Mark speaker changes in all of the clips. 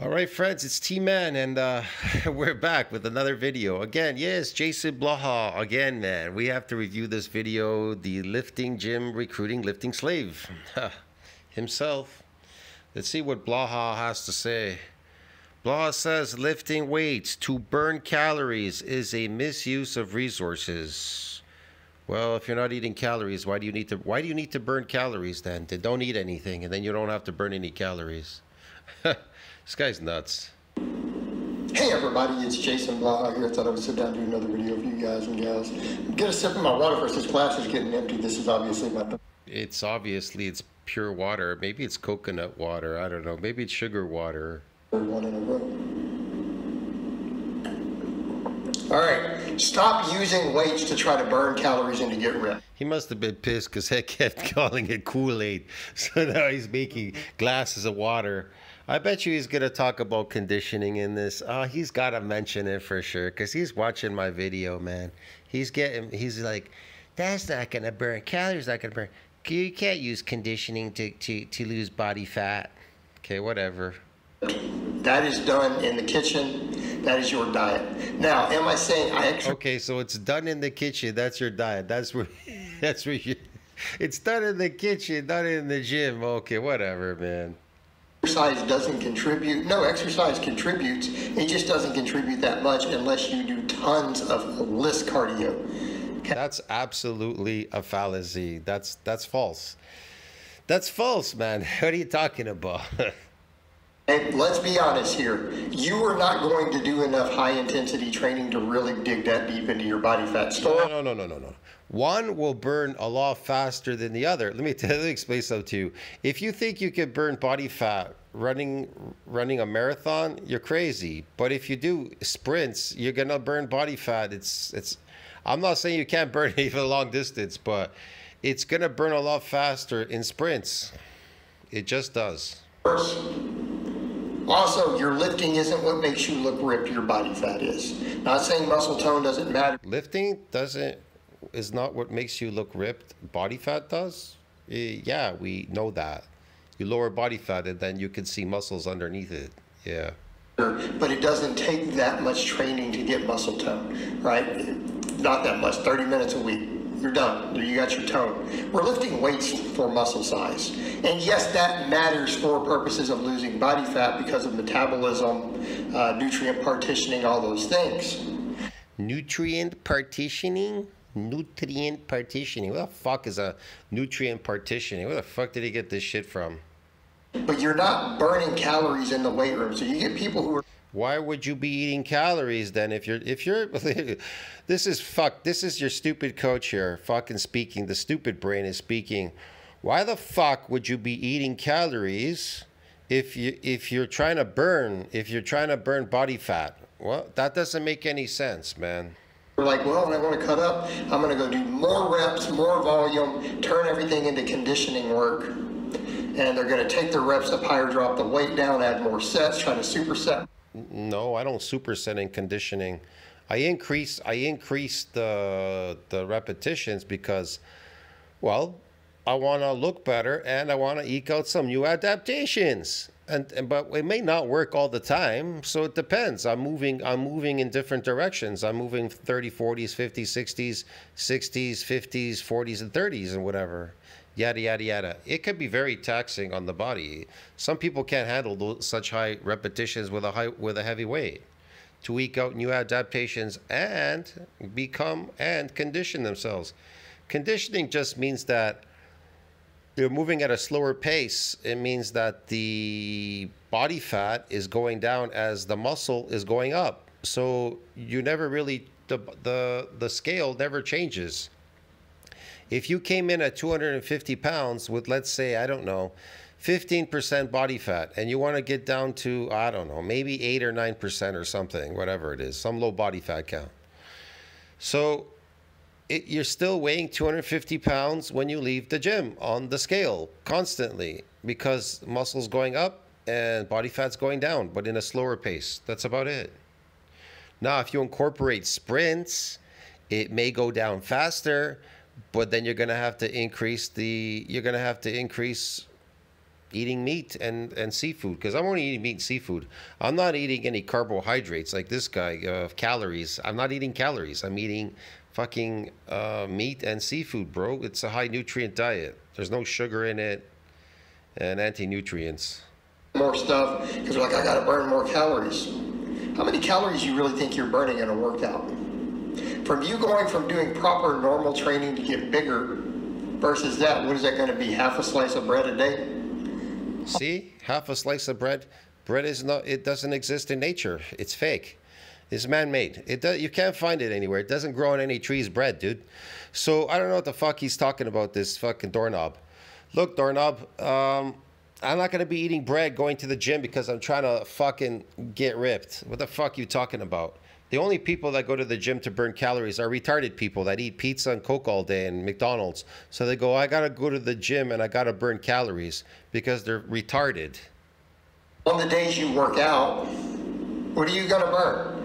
Speaker 1: All right, friends, it's T-Man, and we're back with another video. Again, yes, JasonBlaha. Again, man, we have to review this video, the lifting gym recruiting lifting slave himself. Let's see what Blaha has to say. Blaha says lifting weights to burn calories is a misuse of resources. Well, if you're not eating calories, why do you need to burn calories then? Then don't eat anything, and then you don't have to burn any calories. This guy's nuts.
Speaker 2: Hey everybody, it's JasonBlaha here. I thought I would sit down and do another video for you guys and gals. Get a sip of my water first. This glass is getting empty. This is obviously my...
Speaker 1: It's pure water. Maybe it's coconut water. I don't know. Maybe it's sugar water.
Speaker 2: One in a row. Alright, stop using weights to try to burn calories and to get ripped.
Speaker 1: He must have been pissed because I kept calling it Kool-Aid. So now he's making glasses of water. I bet you he's going to talk about conditioning in this. He's got to mention it for sure because he's watching my video, man. He's like, that's not going to burn. Calories not going to burn. You can't use conditioning to lose body fat. Okay, whatever.
Speaker 2: That is done in the kitchen. That is your diet. Now, am I saying
Speaker 1: Okay, so it's done in the kitchen. That's your diet. That's where you... It's done in the kitchen, not in the gym. Okay, whatever, man.
Speaker 2: Exercise doesn't contribute. No, exercise contributes. It just doesn't contribute that much unless you do tons of list cardio.
Speaker 1: That's absolutely a fallacy. That's false. That's false, man. What are you talking about?
Speaker 2: And let's be honest here. You are not going to do enough high-intensity training to really dig that deep into your body fat store.
Speaker 1: No. One will burn a lot faster than the other. Let me explain something to you. If you think you can burn body fat running a marathon, you're crazy. But if you do sprints, you're gonna burn body fat. I'm not saying you can't burn it even a long distance, but it's gonna burn a lot faster in sprints. It just does.
Speaker 2: Also, your lifting isn't what makes you look ripped. Your body fat is. Not saying muscle tone doesn't matter.
Speaker 1: Lifting is not what makes you look ripped. Body fat does. Yeah, we know that. You lower body fat and then you can see muscles underneath it. Yeah.
Speaker 2: But it doesn't take that much training to get muscle tone, right? Not that much. 30 minutes a week. You're done. You got your tone. We're lifting weights for muscle size. And yes, that matters for purposes of losing body fat because of metabolism, nutrient partitioning, all those things.
Speaker 1: Nutrient partitioning? Nutrient partitioning. What the fuck is a nutrient partitioning? Where the fuck did he get this shit from?
Speaker 2: But you're not burning calories in the weight room. So you get people who are...
Speaker 1: Why would you be eating calories then if you're this is your stupid coach here fucking speaking. The stupid brain is speaking. Why the fuck would you be eating calories if you're trying to burn body fat? Well, that doesn't make any sense, man.
Speaker 2: We're like, well, when I want to cut up, I'm going to go do more reps, more volume, turn everything into conditioning work. And they're going to take their reps up higher, drop the weight down, add more sets, try to superset.
Speaker 1: No, I don't superset in conditioning. I increase the repetitions because, well, I want to look better and I want to eke out some new adaptations. But it may not work all the time, so it depends. I'm moving in different directions. I'm moving 30, 40s, 50s, 60s, 60s, 50s, 40s, and 30s, and whatever. Yada yada yada. It could be very taxing on the body. Some people can't handle such high repetitions with a heavy weight. To eke out new adaptations and condition themselves. Conditioning just means that you're moving at a slower pace. It means that the body fat is going down as the muscle is going up. So you never really, the scale never changes. If you came in at 250 pounds with, let's say, I don't know, 15% body fat, and you want to get down to, I don't know, maybe 8 or 9% or something, whatever it is, some low body fat count. So you're still weighing 250 pounds when you leave the gym on the scale constantly because muscle's going up and body fat's going down, but in a slower pace. That's about it. Now, if you incorporate sprints, it may go down faster, but then you're going to have to increase eating meat and seafood, because I'm only eating meat and seafood. I'm not eating any carbohydrates like this guy, calories. I'm not eating calories. I'm eating fucking meat and seafood, bro. It's a high nutrient diet. There's no sugar in it and anti-nutrients.
Speaker 2: More stuff because like, I gotta burn more calories. How many calories you really think you're burning in a workout? From you going from doing proper normal training to get bigger versus that, what is that going to be? Half a slice of bread a day?
Speaker 1: See, half a slice of bread. Bread is not. It doesn't exist in nature. It's fake. It's man-made. You can't find it anywhere. It doesn't grow on any trees. Bread, dude. So I don't know what the fuck he's talking about. This fucking doorknob. Look, doorknob. I'm not gonna be eating bread going to the gym because I'm trying to fucking get ripped. What the fuck you talking about? The only people that go to the gym to burn calories are retarded people that eat pizza and Coke all day and McDonald's. So they go, I gotta go to the gym and I gotta burn calories because they're retarded.
Speaker 2: On the days you work out, what are you gonna burn?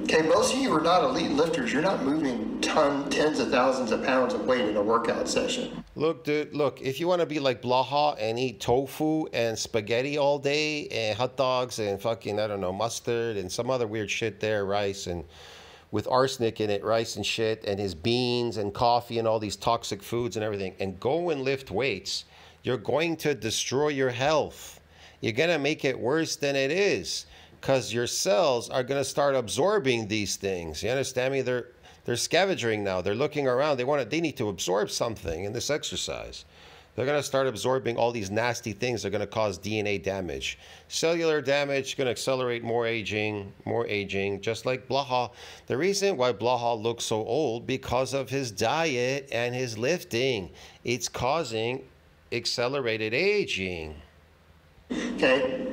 Speaker 2: Okay, most of you are not elite lifters. You're not moving tens of thousands of pounds of weight in a workout session.
Speaker 1: Look, dude, look, if you want to be like Blaha and eat tofu and spaghetti all day and hot dogs and fucking, I don't know, mustard and some other weird shit there, rice and with arsenic in it, rice and shit, and his beans and coffee and all these toxic foods and everything, and go and lift weights, you're going to destroy your health. You're going to make it worse than it is. Because your cells are going to start absorbing these things. You understand me? They're scavenging now. They're looking around. They need to absorb something in this exercise. They're going to start absorbing all these nasty things. They're going to cause DNA damage. Cellular damage, going to accelerate more aging, just like Blaha. The reason why Blaha looks so old, because of his diet and his lifting. It's causing accelerated aging.
Speaker 2: Okay.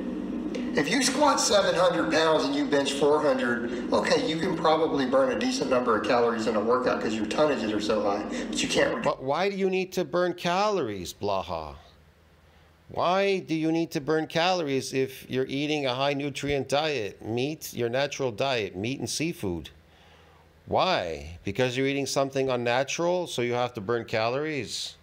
Speaker 2: If you squat 700 pounds and you bench 400, okay, you can probably burn a decent number of calories in a workout because your tonnages are so high, but you can't.
Speaker 1: But why do you need to burn calories, Blaha? Why do you need to burn calories if you're eating a high nutrient diet, meat, your natural diet, meat and seafood? Why? Because you're eating something unnatural, so you have to burn calories?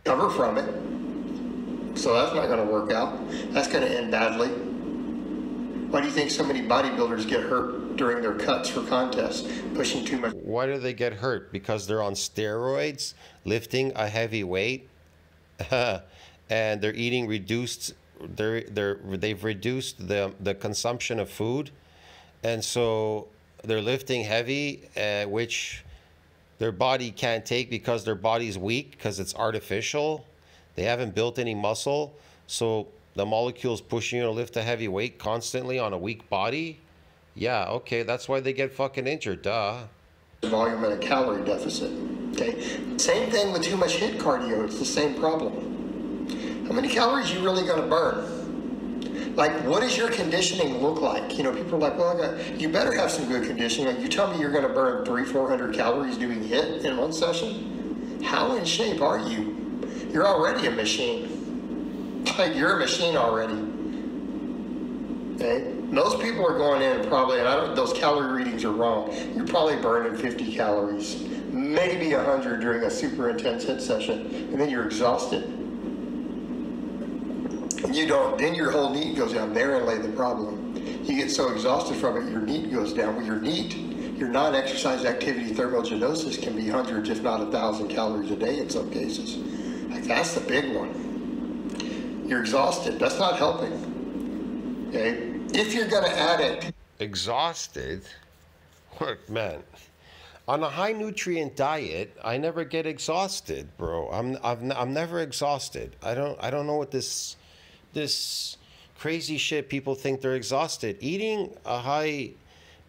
Speaker 2: Recover from it. So that's not going to work out. That's going to end badly. Why do you think so many bodybuilders get hurt during their cuts for contests, pushing too much?
Speaker 1: Why do they get hurt? Because they're on steroids, lifting a heavy weight, and they're eating reduced. They've reduced the consumption of food, and so they're lifting heavy, which their body can't take because their body's weak because it's artificial. They haven't built any muscle, so the molecules pushing you to lift a heavy weight constantly on a weak body? Yeah, okay, that's why they get fucking injured, duh.
Speaker 2: Volume and a calorie deficit, okay? Same thing with too much HIIT cardio, it's the same problem. How many calories are you really gonna burn? Like, what does your conditioning look like? You know, people are like, well, you better have some good conditioning. Like, you tell me you're gonna burn 300-400 calories doing HIIT in one session? How in shape are you? You're already a machine. Like, you're a machine already. Okay? Most people are going in and probably, and those calorie readings are wrong. You're probably burning 50 calories, maybe 100 during a super intense HIIT session, and then you're exhausted. You don't, then your whole NEAT goes down. Therein lay the problem. You get so exhausted from it, your NEAT goes down. Well, your NEAT, your non-exercise activity thermogenesis can be hundreds, if not 1,000 calories a day in some cases. Like, that's the big one. You're exhausted. That's not helping. Okay? If you're going to add it.
Speaker 1: Exhausted? Look, man. On a high nutrient diet, I never get exhausted, bro. I'm never exhausted. I don't know what this crazy shit people think they're exhausted. Eating a high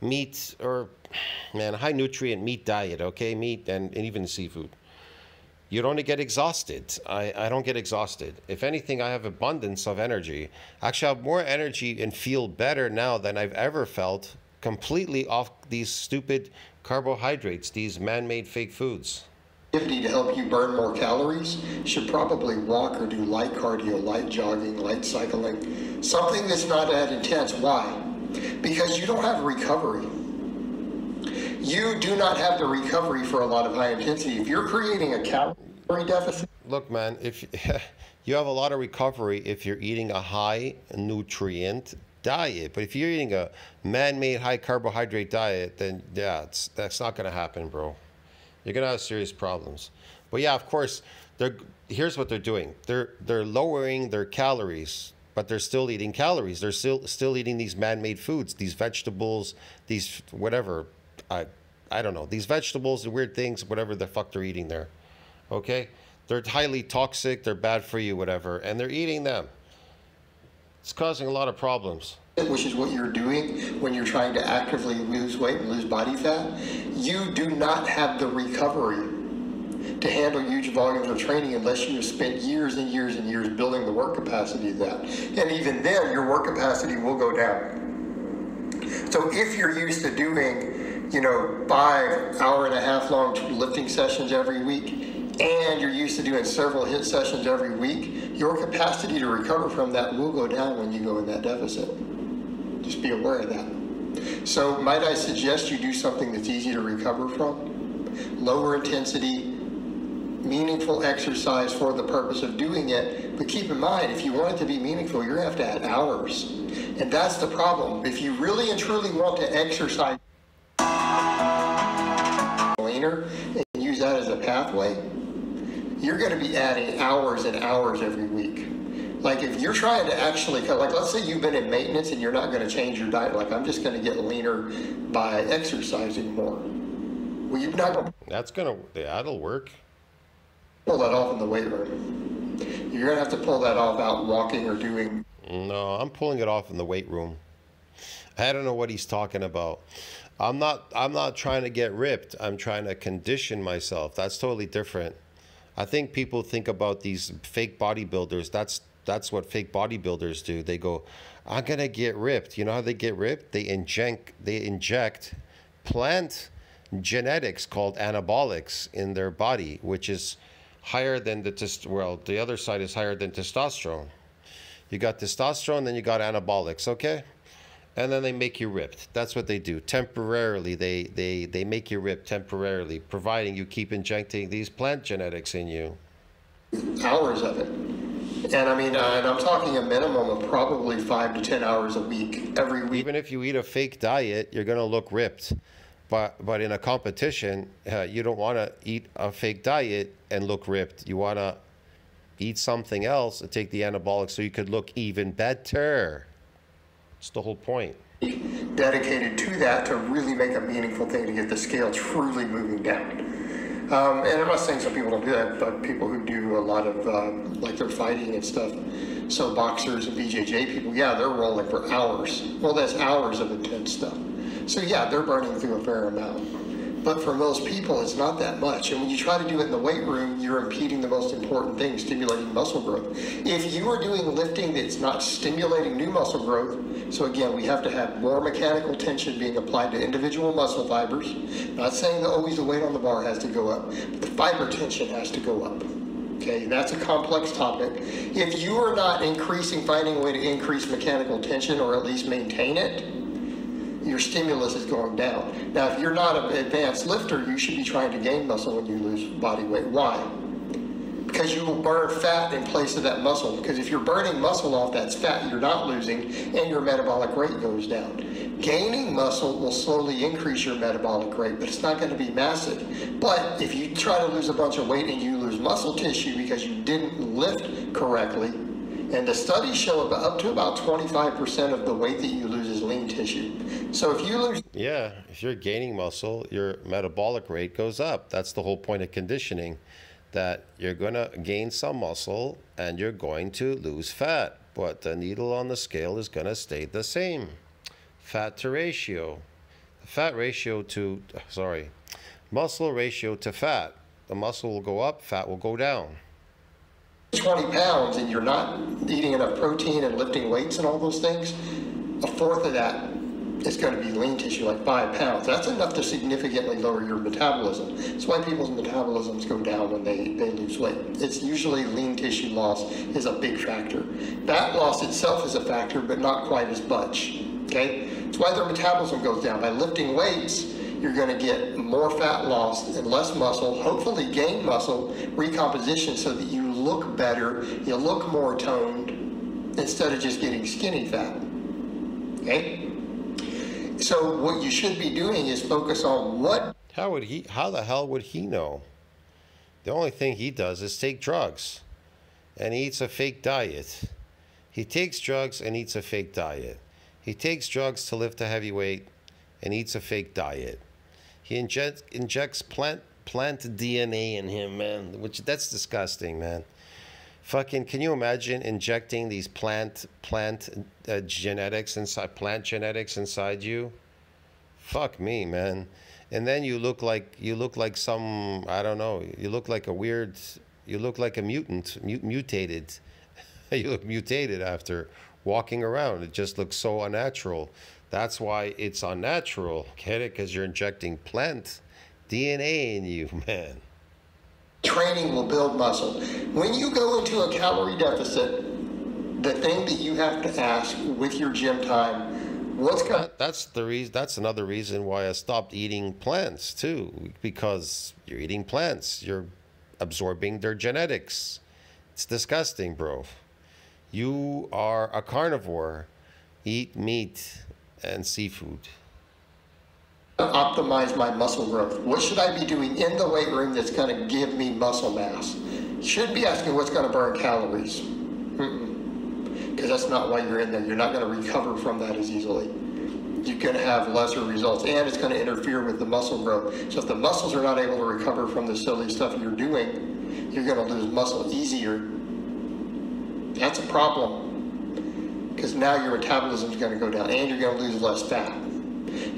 Speaker 1: meat or a high nutrient meat diet, okay? Meat and even seafood. You don't get exhausted. I don't get exhausted. If anything, I have abundance of energy. Actually, I have more energy and feel better now than I've ever felt completely off these stupid carbohydrates, these man-made fake foods.
Speaker 2: Activity to help you burn more calories, you should probably walk or do light cardio, light jogging, light cycling, something that's not that intense. Why? Because you don't have recovery. You do not have the recovery for a lot of high intensity. If you're creating a calorie... deficit.
Speaker 1: Look, man, if you have a lot of recovery if you're eating a high nutrient diet, but if you're eating a man-made high carbohydrate diet, then yeah, that's not going to happen, bro. You're going to have serious problems. But yeah, of course, here's what they're doing. They're lowering their calories, but they're still eating calories. They're still eating these man-made foods, these vegetables, these whatever. I don't know, these vegetables and weird things, whatever the fuck they're eating there. Okay? They're highly toxic, they're bad for you, whatever, and they're eating them. It's causing a lot of problems.
Speaker 2: Which is what you're doing when you're trying to actively lose weight and lose body fat. You do not have the recovery to handle huge volumes of training unless you have spent years and years and years building the work capacity of that. And even then, your work capacity will go down. So if you're used to doing, 5 hour-and-a-half long lifting sessions every week, and you're used to doing several HIIT sessions every week, your capacity to recover from that will go down when you go in that deficit. Just be aware of that. So might I suggest you do something that's easy to recover from? Lower intensity, meaningful exercise for the purpose of doing it. But keep in mind, if you want it to be meaningful, you're going to have to add hours. And that's the problem. If you really and truly want to exercise leaner and use that as a pathway, you're going to be adding hours and hours every week. Like if you're trying to actually, like let's say you've been in maintenance and you're not going to change your diet, like I'm just going to get leaner by exercising more. Well, you're not going to...
Speaker 1: That'll work.
Speaker 2: Pull that off in the weight room. You're going to have to pull that off out walking or doing...
Speaker 1: No, I'm pulling it off in the weight room. I don't know what he's talking about. I'm not trying to get ripped. I'm trying to condition myself. That's totally different. I think people think about these fake bodybuilders. That's what fake bodybuilders do. They go, I'm gonna get ripped. You know how they get ripped? They inject plant genetics called anabolics in their body, which is higher than the other side is higher than testosterone. You got testosterone, then you got anabolics, okay? And then they make you ripped. That's what they do. Temporarily, they make you ripped temporarily, providing you keep injecting these plant genetics in you.
Speaker 2: Hours of it. And I mean, and I'm talking a minimum of probably 5 to 10 hours a week, every week.
Speaker 1: Even if you eat a fake diet, you're going to look ripped. But in a competition, you don't want to eat a fake diet and look ripped. You want to eat something else and take the anabolic so you could look even better. That's the whole point.
Speaker 2: Dedicated to that to really make a meaningful thing to get the scale truly moving down. And I'm not saying some people don't do that, but people who do a lot of, like they're fighting and stuff, so boxers and BJJ people, yeah, they're rolling for hours. Well, that's hours of intense stuff. So yeah, they're burning through a fair amount. But for most people, it's not that much. And when you try to do it in the weight room, you're impeding the most important thing, stimulating muscle growth. If you are doing lifting that's not stimulating new muscle growth, so again, we have to have more mechanical tension being applied to individual muscle fibers. Not saying that always the weight on the bar has to go up, but the fiber tension has to go up. Okay, that's a complex topic. If you are not finding a way to increase mechanical tension or at least maintain it, your stimulus is going down. Now, if you're not an advanced lifter, you should be trying to gain muscle when you lose body weight. Why? Because you will burn fat in place of that muscle. Because if you're burning muscle off, that's fat you're not losing, and your metabolic rate goes down. Gaining muscle will slowly increase your metabolic rate, but it's not going to be massive. But if you try to lose a bunch of weight and you lose muscle tissue because you didn't lift correctly, and the studies show up to about 25% of the weight that you lose is lean tissue. So if you lose...
Speaker 1: Yeah, if you're gaining muscle, your metabolic rate goes up. That's the whole point of conditioning, that you're going to gain some muscle and you're going to lose fat. But the needle on the scale is going to stay the same. Fat to ratio. Muscle ratio to fat. The muscle will go up, fat will go down.
Speaker 2: 20 pounds and you're not eating enough protein and lifting weights and all those things, a fourth of that is going to be lean tissue, like 5 pounds. That's enough to significantly lower your metabolism. That's why people's metabolisms go down when they lose weight. It's usually lean tissue loss is a big factor. Fat loss itself is a factor, but not quite as much. Okay? That's why their metabolism goes down. By lifting weights, you're going to get more fat loss and less muscle, hopefully gain muscle recomposition so that you look better, you look more toned, instead of just getting skinny fat. Okay? So what you should be doing is focus on what...
Speaker 1: How the hell would he know? The only thing he does is take drugs. And he eats a fake diet. He takes drugs and eats a fake diet. He takes drugs to lift a heavy weight and eats a fake diet. He injects plant DNA in him, man, which that's disgusting, man. Fucking, can you imagine injecting these plant genetics inside you? Fuck me, man. And then you look like some, I don't know, you look like a mutant, mutated. You look mutated after walking around. It just looks so unnatural. That's why it's unnatural. Get it? Because you're injecting plant DNA in you, man.
Speaker 2: Training will build muscle. When you go into a calorie deficit, the thing that you have to ask with your gym time, that's another reason why I stopped eating plants too, because you're eating plants, you're absorbing their genetics. It's disgusting, bro. You are a carnivore. Eat meat and seafood. Optimize my muscle growth. What should I be doing in the weight room that's going to give me muscle mass? You shouldn't be asking what's going to burn calories. Because that's not why you're in there. You're not going to recover from that as easily. You're going to have lesser results, and it's going to interfere with the muscle growth. So if the muscles are not able to recover from the silly stuff you're doing, you're going to lose muscle easier. That's a problem, because now your metabolism is going to go down, and you're going to lose less fat.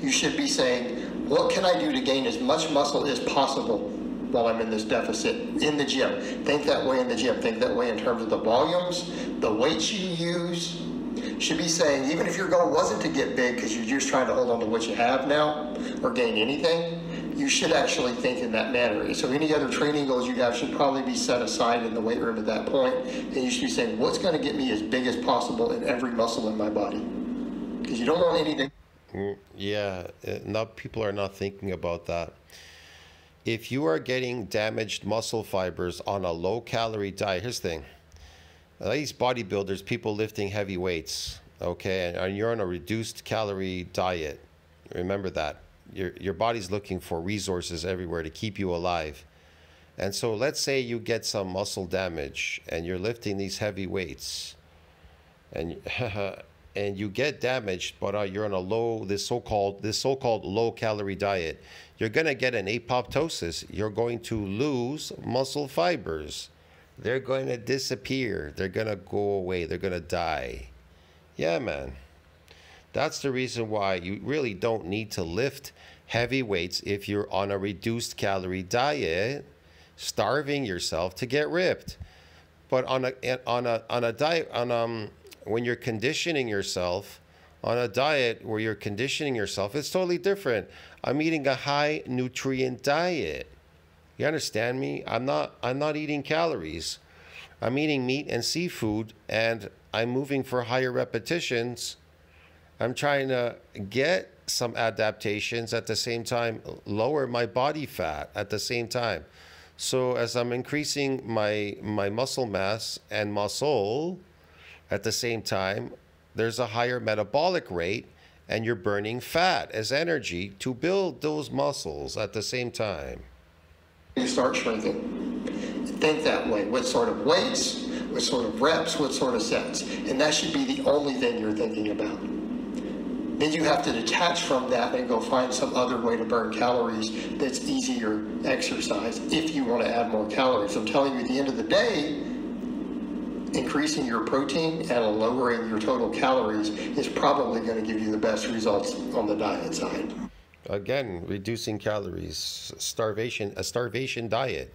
Speaker 2: You should be saying, what can I do to gain as much muscle as possible while I'm in this deficit in the gym? Think that way in the gym. Think that way in terms of the volumes, the weights you use. Should be saying, even if your goal wasn't to get big because you're just trying to hold on to what you have now or gain anything, you should actually think in that manner. So any other training goals you have should probably be set aside in the weight room at that point. And you should be saying, what's going to get me as big as possible in every muscle in my body? Because you don't want anything.
Speaker 1: Yeah, people are not thinking about that. If you are getting damaged muscle fibers on a low-calorie diet, here's the thing. These bodybuilders, people lifting heavy weights, okay, and you're on a reduced calorie diet. Remember that. Your body's looking for resources everywhere to keep you alive. And so let's say you get some muscle damage and you're lifting these heavy weights and and you get damaged, but you're on this so-called low-calorie diet. You're going to get an apoptosis. You're going to lose muscle fibers. They're going to disappear. They're going to go away. They're going to die. Yeah, man. That's the reason why you really don't need to lift heavy weights if you're on a reduced calorie diet, starving yourself to get ripped. But on a diet, when you're conditioning yourself, on a diet where you're conditioning yourself, it's totally different. I'm eating a high nutrient diet. You understand me? I'm not eating calories. I'm eating meat and seafood, and I'm moving for higher repetitions. I'm trying to get some adaptations at the same time, lower my body fat at the same time. So as I'm increasing my muscle mass and muscle at the same time, there's a higher metabolic rate, and you're burning fat as energy to build those muscles at the same time.
Speaker 2: You start shrinking. Think that way. What sort of weights, what sort of reps, what sort of sets. And that should be the only thing you're thinking about. Then you have to detach from that and go find some other way to burn calories that's easier exercise if you want to add more calories. I'm telling you, at the end of the day, increasing your protein and lowering your total calories is probably going to give you the best results on the diet side.
Speaker 1: Again, reducing calories, a starvation diet.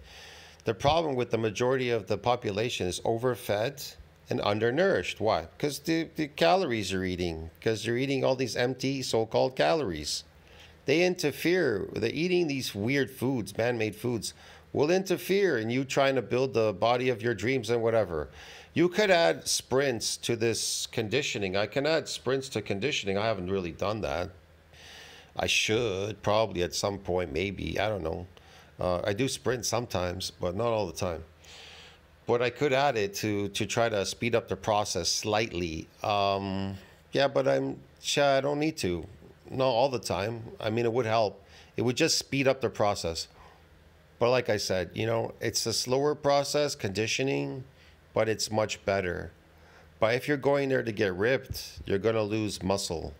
Speaker 1: The problem with the majority of the population is overfed and undernourished. Why? Because the calories you're eating, because you're eating all these empty so-called calories. They interfere. They're eating these weird foods, man-made foods, will interfere in you trying to build the body of your dreams and whatever. You could add sprints to this conditioning. I can add sprints to conditioning. I haven't really done that. I should probably at some point, maybe. I don't know. I do sprint sometimes, but not all the time. But I could add it to try to speed up the process slightly. Yeah, but I don't need to. No, all the time. I mean, it would help. It would just speed up the process. But like I said, you know, it's a slower process, conditioning, but it's much better. But if you're going there to get ripped, you're gonna lose muscle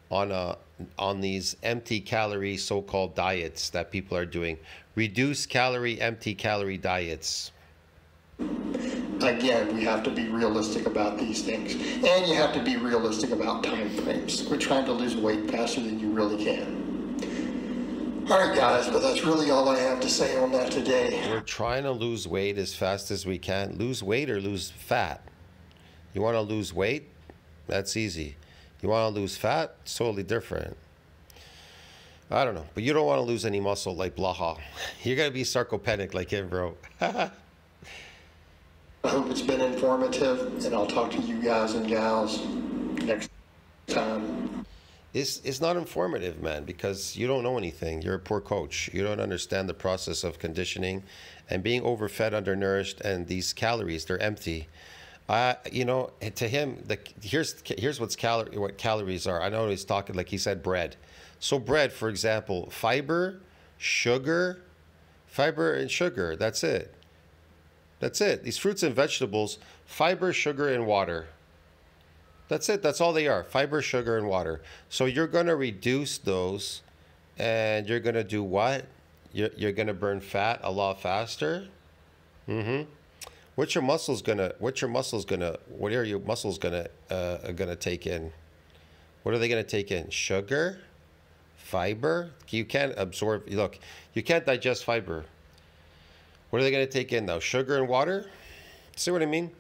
Speaker 1: on these empty calorie so-called diets that people are doing. Reduced calorie, empty calorie diets.
Speaker 2: Again, we have to be realistic about these things. And you have to be realistic about time frames. We're trying to lose weight faster than you really can. All right, guys, but that's really all I have to say on that today.
Speaker 1: We're trying to lose weight as fast as we can. Lose weight or lose fat? You want to lose weight? That's easy. You want to lose fat? It's totally different. I don't know, but you don't want to lose any muscle like Blaha. You're going to be sarcopenic like him, bro.
Speaker 2: I hope it's been informative, and I'll talk to you guys and gals next time.
Speaker 1: It's not informative, man, because you don't know anything. You're a poor coach. You don't understand the process of conditioning and being overfed, undernourished, and these calories, they're empty. You know, to him, here's what calories are. I know he's talking like he said bread. So bread, for example, fiber and sugar. That's it. That's it. These fruits and vegetables, fiber, sugar, and water. That's it. That's all they are. Fiber, sugar, and water. So you're going to reduce those, and you're going to do what? You're going to burn fat a lot faster. What are your muscles gonna take in? What are they gonna take in? Sugar, fiber. You can't absorb. Look, you can't digest fiber. What are they gonna take in though? Sugar and water. See what I mean?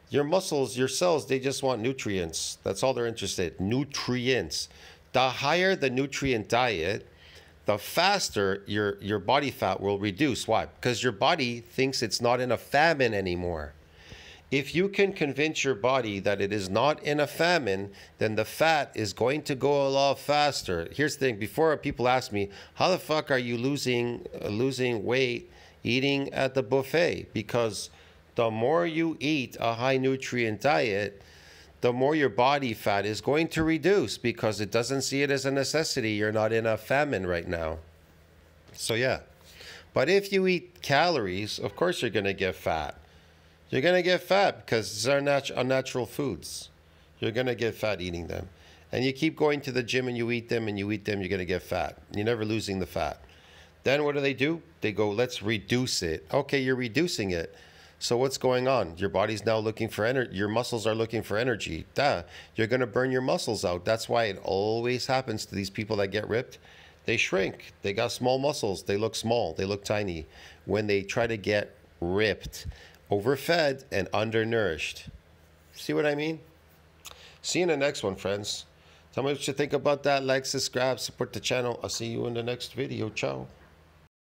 Speaker 1: Your muscles, your cells, they just want nutrients. That's all they're interested in. Nutrients. The higher the nutrient diet, the faster your body fat will reduce. Why? Because your body thinks it's not in a famine anymore. If you can convince your body that it is not in a famine, then the fat is going to go a lot faster. Here's the thing. Before people ask me, how the fuck are you losing weight eating at the buffet? Because the more you eat a high nutrient diet, the more your body fat is going to reduce because it doesn't see it as a necessity. You're not in a famine right now. So yeah. But if you eat calories, of course you're going to get fat. You're going to get fat because these are unnatural foods. You're going to get fat eating them. And you keep going to the gym and you eat them and you eat them, you're going to get fat. You're never losing the fat. Then what do? They go, let's reduce it. Okay, you're reducing it. So what's going on? Your body's now looking for energy. Your muscles are looking for energy. You're going to burn your muscles out. That's why it always happens to these people that get ripped. They shrink. They got small muscles. They look small. They look tiny when they try to get ripped, overfed, and undernourished. See what I mean? See you in the next one, friends. Tell me what you think about that. Like, subscribe, support the channel. I'll see you in the next video. Ciao.